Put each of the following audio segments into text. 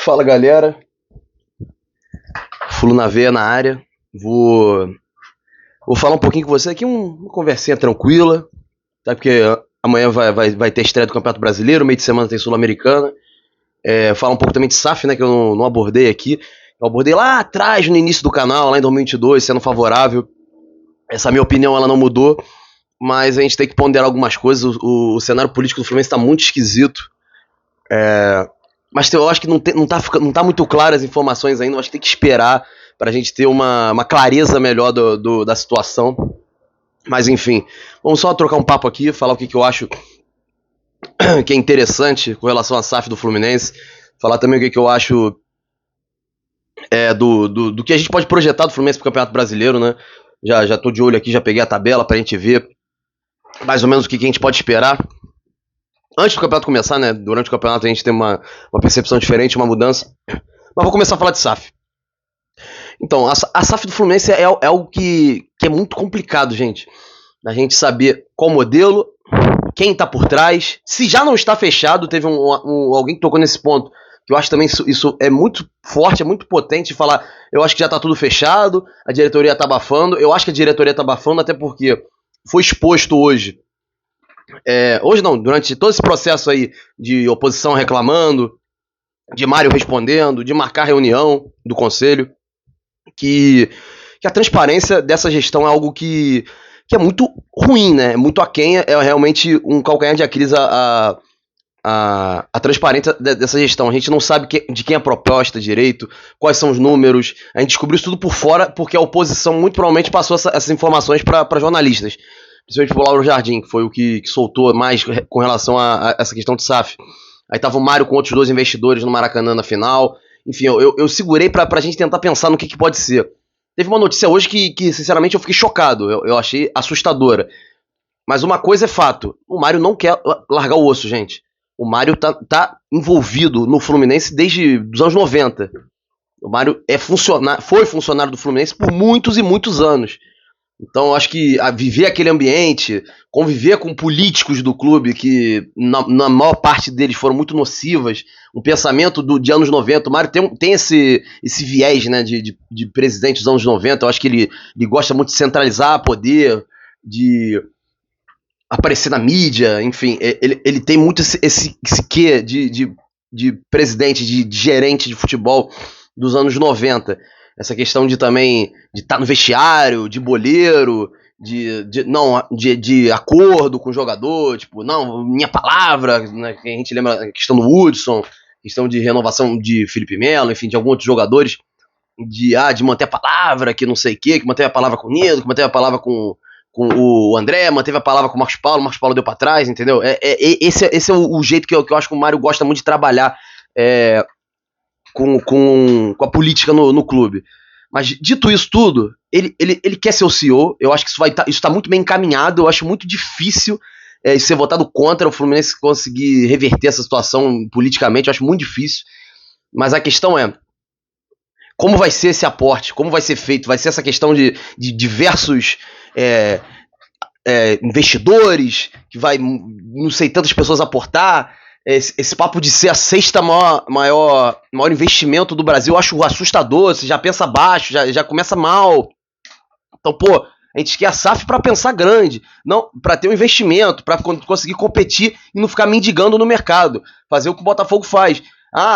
Fala galera, Fulo na veia na área. Vou falar um pouquinho com você aqui, uma conversinha tranquila, tá? Porque amanhã vai ter estreia do Campeonato Brasileiro, meio de semana tem Sul-Americana. Falar um pouco também de SAF, né, que eu não abordei aqui. Eu abordei lá atrás, no início do canal, lá em 2022, sendo favorável. Essa minha opinião, ela não mudou, mas a gente tem que ponderar algumas coisas. O cenário político do Fluminense tá muito esquisito. Mas eu acho que não tá muito claro as informações ainda. Eu acho que tem que esperar pra gente ter uma clareza melhor da situação. Mas enfim, vamos só trocar um papo aqui, falar o que eu acho que é interessante com relação à SAF do Fluminense. Falar também o que eu acho do que a gente pode projetar do Fluminense pro Campeonato Brasileiro, né? Já tô de olho aqui, já peguei a tabela pra gente ver mais ou menos o que a gente pode esperar. Antes do campeonato começar, né? Durante o campeonato a gente tem uma percepção diferente, uma mudança. Mas vou começar a falar de SAF. Então, a SAF do Fluminense é algo que é muito complicado, gente. A gente saber qual modelo, quem tá por trás. Se já não está fechado, teve alguém que tocou nesse ponto, que eu acho também isso é muito forte, é muito potente de falar, eu acho que já tá tudo fechado, a diretoria tá abafando. Eu acho que a diretoria tá abafando, até porque foi exposto hoje. Hoje não, durante todo esse processo aí de oposição reclamando, de Mário respondendo, de marcar reunião do conselho, que a transparência dessa gestão é algo que é muito ruim, né? Muito aquém, é realmente um calcanhar de Aquiles a transparência dessa gestão. A gente não sabe de quem é a proposta direito, quais são os números. A gente descobriu isso tudo por fora porque a oposição muito provavelmente passou essas informações para jornalistas. Principalmente pro Lauro Jardim, que foi o que soltou mais com relação a essa questão de SAF. Aí tava o Mário com outros dois investidores no Maracanã na final. Enfim, eu segurei pra gente tentar pensar no que pode ser. Teve uma notícia hoje que sinceramente, eu fiquei chocado. Eu achei assustadora. Mas uma coisa é fato. O Mário não quer largar o osso, gente. O Mário tá envolvido no Fluminense desde os anos 90. O Mário foi funcionário do Fluminense por muitos e muitos anos. Então eu acho que viver aquele ambiente, conviver com políticos do clube que na maior parte deles foram muito nocivas, um pensamento de anos 90, o Mário tem esse viés, né, de presidente dos anos 90, eu acho que ele gosta muito de centralizar poder, de aparecer na mídia, enfim, ele tem muito esse quê de presidente, de gerente de futebol dos anos 90. Essa questão de também de estar no vestiário, de boleiro, de acordo com o jogador, tipo, não, minha palavra, né, que a gente lembra a questão do Hudson, questão de renovação de Felipe Melo, enfim, de alguns outros jogadores, de manter a palavra, que não sei o quê, que manteve a palavra com o Nido, que manteve a palavra com o André, manteve a palavra com o Marcos Paulo deu pra trás, entendeu? Esse é o jeito que eu acho que o Mário gosta muito de trabalhar com a política no clube. Mas dito isso tudo, ele quer ser o CEO. Eu acho que isso tá muito bem encaminhado. Eu acho muito difícil ser votado contra o Fluminense conseguir reverter essa situação politicamente. Eu acho muito difícil. Mas a questão é como vai ser esse aporte, como vai ser feito. Vai ser essa questão de diversos investidores, que vai não sei tantas pessoas aportar. Esse papo de ser a sexta maior investimento do Brasil, eu acho assustador. Você já pensa baixo, já começa mal. Então, pô, a gente quer a SAF pra pensar grande, não pra ter um investimento, pra conseguir competir e não ficar mendigando no mercado. Fazer o que o Botafogo faz.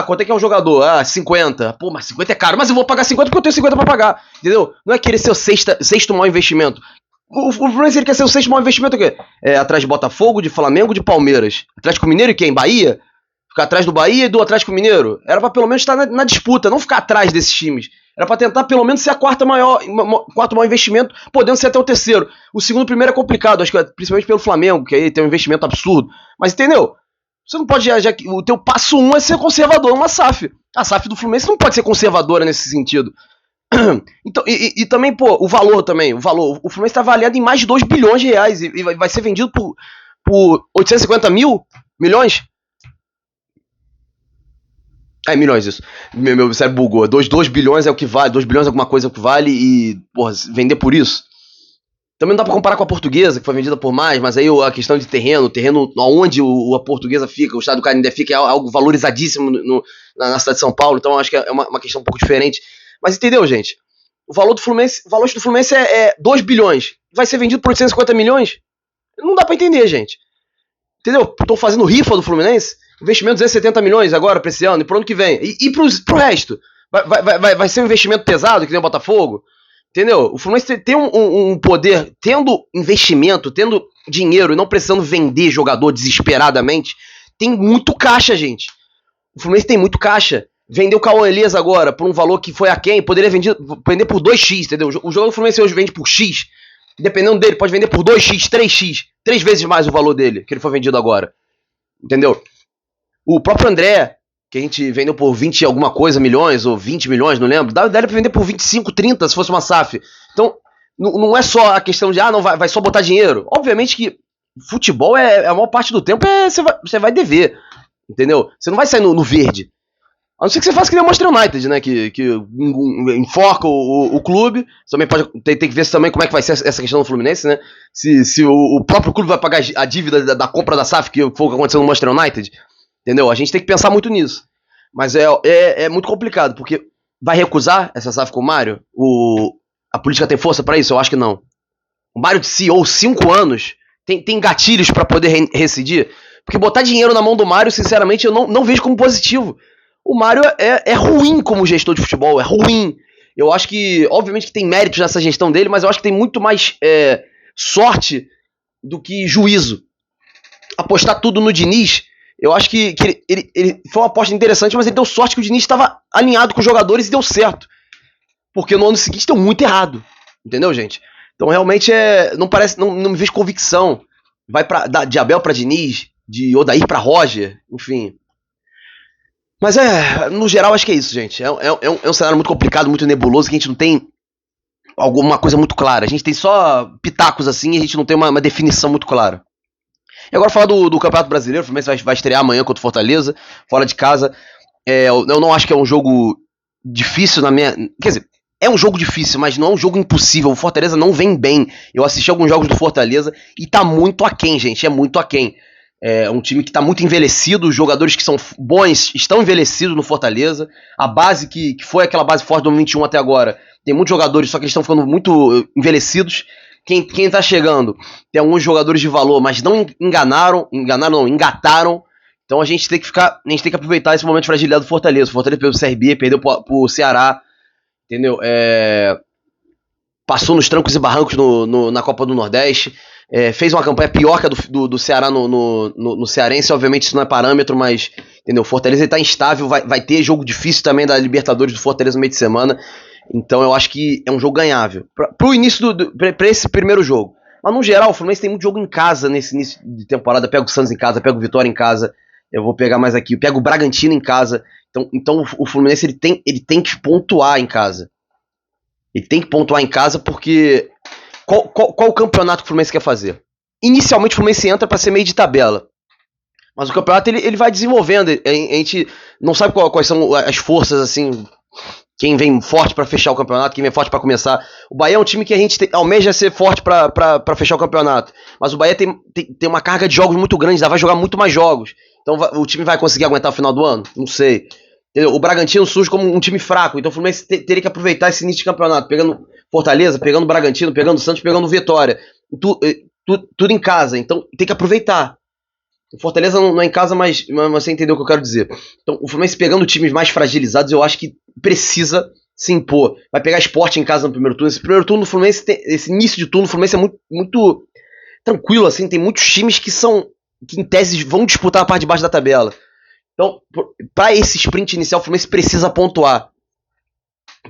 Quanto é que é um jogador? 50. Pô, mas 50 é caro. Mas eu vou pagar 50 porque eu tenho 50 pra pagar. Entendeu? Não é querer ser o sexto maior investimento. O Fluminense ele quer ser o sexto maior investimento, o quê? Atrás de Botafogo, de Flamengo, de Palmeiras. Atlético Mineiro e quem? Bahia? Ficar atrás do Bahia e do Atlético Mineiro? Era pra pelo menos estar na disputa, não ficar atrás desses times. Era pra tentar pelo menos ser a quarto maior investimento, podendo ser até o terceiro. O segundo e o primeiro é complicado, acho que principalmente pelo Flamengo, que aí tem um investimento absurdo. Mas entendeu? Você não pode, o teu passo 1 é ser conservador, uma SAF. A SAF do Fluminense não pode ser conservadora nesse sentido. Então, e também, pô, o valor. O Fluminense tá avaliado em mais de 2 bilhões de reais e vai ser vendido por 850 milhões? Milhões isso. Meu cérebro bugou. 2 bilhões é o que vale, 2 bilhões é alguma coisa que vale e, porra, vender por isso? Também não dá pra comparar com a Portuguesa, que foi vendida por mais, mas aí a questão de terreno onde a Portuguesa fica, o estado do Canindé fica, é algo valorizadíssimo na cidade de São Paulo, então acho que é uma questão um pouco diferente. Mas entendeu, gente? O valor do Fluminense é 2 bilhões. Vai ser vendido por 850 milhões? Não dá pra entender, gente. Entendeu? Tô fazendo rifa do Fluminense, investimento de 270 milhões agora pra esse ano e pro ano que vem. E pro resto? Vai ser um investimento pesado, que nem o Botafogo? Entendeu? O Fluminense tem um poder, tendo investimento, tendo dinheiro e não precisando vender jogador desesperadamente, tem muito caixa, gente. O Fluminense tem muito caixa. Vendeu o Cauã Elias agora por um valor que foi aquém, poderia vender por 2x, entendeu? O jogador do Fluminense hoje vende por X, dependendo dele, pode vender por 2x, 3x, 3 vezes mais o valor dele, que ele foi vendido agora. Entendeu? O próprio André, que a gente vendeu por 20 e alguma coisa milhões, ou 20 milhões, não lembro, daria pra vender por 25, 30, se fosse uma SAF. Então, não é só a questão de, não vai só botar dinheiro. Obviamente que futebol a maior parte do tempo você vai dever, entendeu? Você não vai sair no verde. A não ser que você faça que nem o Manchester United, né? Que enforca o clube. Também tem que ver também como é que vai ser essa questão do Fluminense, né? Se o próprio clube vai pagar a dívida da compra da SAF, que foi o que aconteceu no Manchester United. Entendeu? A gente tem que pensar muito nisso. Mas é muito complicado, porque vai recusar essa SAF com o Mário? A política tem força pra isso? Eu acho que não. O Mário de CEO 5 anos tem gatilhos pra poder rescindir? Porque botar dinheiro na mão do Mário, sinceramente, eu não vejo como positivo. O Mário é ruim como gestor de futebol, é ruim. Eu acho que, obviamente que tem méritos nessa gestão dele, mas eu acho que tem muito mais sorte do que juízo. Apostar tudo no Diniz, eu acho que ele foi uma aposta interessante, mas ele deu sorte que o Diniz estava alinhado com os jogadores e deu certo. Porque no ano seguinte deu muito errado. Entendeu, gente? Então realmente não me vejo convicção. Vai de Abel para Diniz, de Odair para Roger, enfim. Mas no geral, acho que é isso, gente. É um cenário muito complicado, muito nebuloso, que a gente não tem alguma coisa muito clara. A gente tem só pitacos assim e a gente não tem uma definição muito clara. E agora falar do Campeonato Brasileiro, o Fluminense vai estrear amanhã contra o Fortaleza, fora de casa. Eu não acho que é um jogo difícil na minha... Quer dizer, é um jogo difícil, mas não é um jogo impossível. O Fortaleza não vem bem. Eu assisti alguns jogos do Fortaleza e tá muito aquém, gente. É muito aquém. É um time que está muito envelhecido, os jogadores que são bons estão envelhecidos no Fortaleza. A base que foi aquela base forte do 21 até agora, tem muitos jogadores, só que eles estão ficando muito envelhecidos. Quem tá chegando, tem alguns jogadores de valor, mas não engataram. Então a gente tem que aproveitar esse momento de fragilidade do Fortaleza. O Fortaleza perdeu pro CRB, perdeu pro Ceará, entendeu? Passou nos trancos e barrancos na Copa do Nordeste. Fez uma campanha pior que a do Ceará no Cearense. Obviamente isso não é parâmetro, mas entendeu? O Fortaleza está instável, vai ter jogo difícil também da Libertadores do Fortaleza no meio de semana. Então eu acho que é um jogo ganhável pro início para esse primeiro jogo. Mas no geral o Fluminense tem muito jogo em casa nesse início de temporada. Pega o Santos em casa, pega o Vitória em casa. Eu vou pegar mais aqui, pega o Bragantino em casa. Então o Fluminense ele tem que pontuar em casa. Ele tem que pontuar em casa porque qual o campeonato que o Fluminense quer fazer? Inicialmente o Fluminense entra para ser meio de tabela. Mas o campeonato ele vai desenvolvendo. A gente não sabe quais são as forças, assim, quem vem forte para fechar o campeonato, quem vem forte para começar. O Bahia é um time que a gente almeja ser forte para fechar o campeonato. Mas o Bahia tem uma carga de jogos muito grande, vai jogar muito mais jogos. Então o time vai conseguir aguentar o final do ano? Não sei. Entendeu? O Bragantino surge como um time fraco, então o Fluminense teria que aproveitar esse início de campeonato, pegando Fortaleza, pegando o Bragantino, pegando o Santos, pegando o Vitória. Tudo em casa, então tem que aproveitar. O Fortaleza não é em casa, mas você entendeu o que eu quero dizer. Então o Fluminense pegando times mais fragilizados, eu acho que precisa se impor. Vai pegar Sport em casa no primeiro turno. Esse primeiro turno do Fluminense, esse início de turno do Fluminense é muito, muito tranquilo, assim. Tem muitos times que em tese vão disputar a parte de baixo da tabela. Então, para esse sprint inicial, o Fluminense precisa pontuar.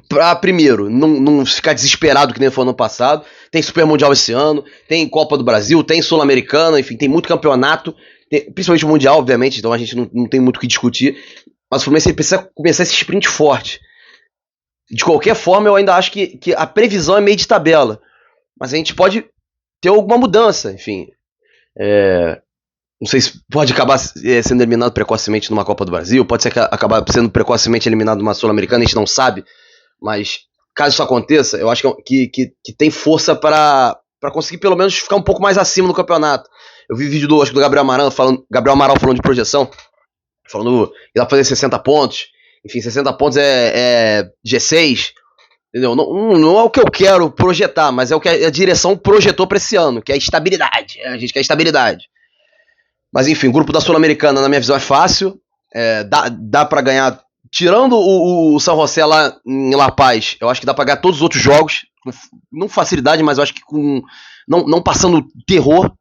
Pra, primeiro, não ficar desesperado que nem foi ano passado. Tem Super Mundial esse ano, tem Copa do Brasil, tem Sul-Americana, enfim, tem muito campeonato, principalmente o Mundial, obviamente, então a gente não tem muito o que discutir. Mas o Fluminense precisa começar esse sprint forte. De qualquer forma, eu ainda acho que a previsão é meio de tabela. Mas a gente pode ter alguma mudança, enfim. Não sei se pode acabar sendo eliminado precocemente numa Copa do Brasil, pode ser que acabar sendo precocemente eliminado numa Sul-Americana, a gente não sabe, mas caso isso aconteça, eu acho que tem força para pra conseguir pelo menos ficar um pouco mais acima no campeonato. Eu vi vídeo do Gabriel Amaral falando de projeção, falando que dá pra fazer 60 pontos. Enfim, 60 pontos é G6, entendeu? Não é o que eu quero projetar, mas é o que a direção projetou pra esse ano, que é estabilidade. A gente quer estabilidade. Mas enfim, o grupo da Sul-Americana, na minha visão, é fácil. Dá pra ganhar. Tirando o San José lá em La Paz, eu acho que dá pra ganhar todos os outros jogos. Não facilidade, mas eu acho que não passando terror.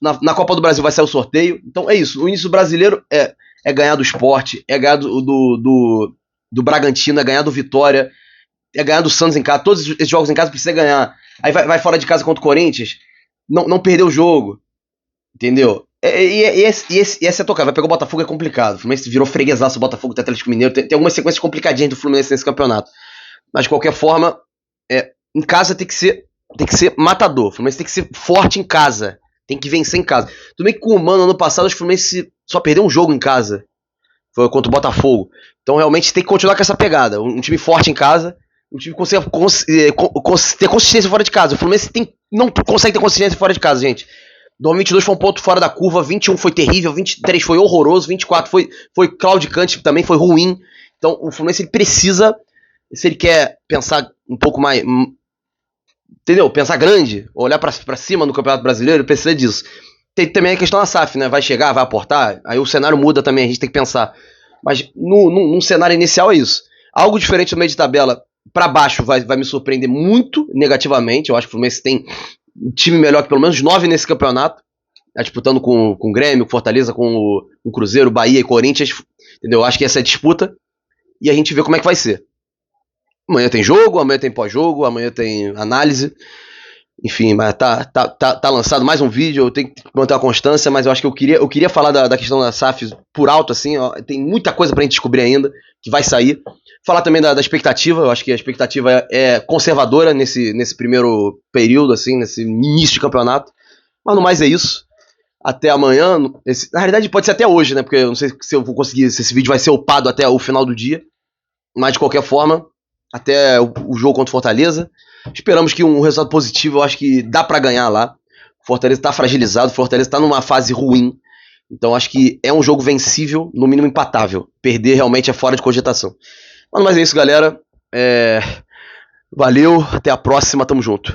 Na Copa do Brasil vai sair o sorteio. Então é isso. O início brasileiro é ganhar do Sport, é ganhar do Bragantino, é ganhar do Vitória, é ganhar do Santos em casa. Todos esses jogos em casa precisa ganhar. Aí vai fora de casa contra o Corinthians, não perder o jogo. Entendeu? E essa é a tocada. Vai pegar o Botafogo, é complicado. O Fluminense virou freguesaço, o Botafogo do Atlético Mineiro. Tem algumas sequências complicadinhas do Fluminense nesse campeonato. Mas de qualquer forma, em casa tem que ser matador. O Fluminense tem que ser forte em casa. Tem que vencer em casa. Tudo bem que com o Mano, ano passado, o Fluminense só perdeu um jogo em casa. Foi contra o Botafogo. Então realmente tem que continuar com essa pegada. Um time forte em casa. Um time que consegue ter consistência fora de casa. O Fluminense não consegue ter consistência fora de casa, gente. 2022 foi um ponto fora da curva, 21 foi terrível, 23 foi horroroso, 24 foi claudicante, também foi ruim. Então o Fluminense ele precisa, se ele quer pensar um pouco mais, entendeu? Pensar grande, olhar pra cima no Campeonato Brasileiro, ele precisa disso. Tem também a questão da SAF, né? Vai chegar, vai aportar, aí o cenário muda também, a gente tem que pensar. Mas num cenário inicial é isso. Algo diferente no meio de tabela, pra baixo vai me surpreender muito negativamente. Eu acho que o Fluminense tem um time melhor que pelo menos 9 nesse campeonato, tá disputando com o Grêmio, com Fortaleza, com o Cruzeiro, Bahia e Corinthians, entendeu? Acho que essa é a disputa e a gente vê como é que vai ser. Amanhã tem jogo, amanhã tem pós-jogo, amanhã tem análise, enfim, mas tá lançado mais um vídeo, eu tenho que manter uma constância, mas eu acho que eu queria falar da questão da SAF por alto, assim, ó, tem muita coisa pra gente descobrir ainda, que vai sair. Falar também da expectativa, eu acho que a expectativa é conservadora nesse primeiro período, assim, nesse início de campeonato. Mas no mais é isso. Até amanhã. Na realidade pode ser até hoje, né? Porque eu não sei se eu vou conseguir, se esse vídeo vai ser upado até o final do dia. Mas de qualquer forma, até o jogo contra o Fortaleza. Esperamos que um resultado positivo, eu acho que dá pra ganhar lá. O Fortaleza tá fragilizado, o Fortaleza tá numa fase ruim. Então acho que é um jogo vencível, no mínimo empatável. Perder realmente é fora de cogitação. Mas é isso, galera. Valeu, até a próxima, tamo junto.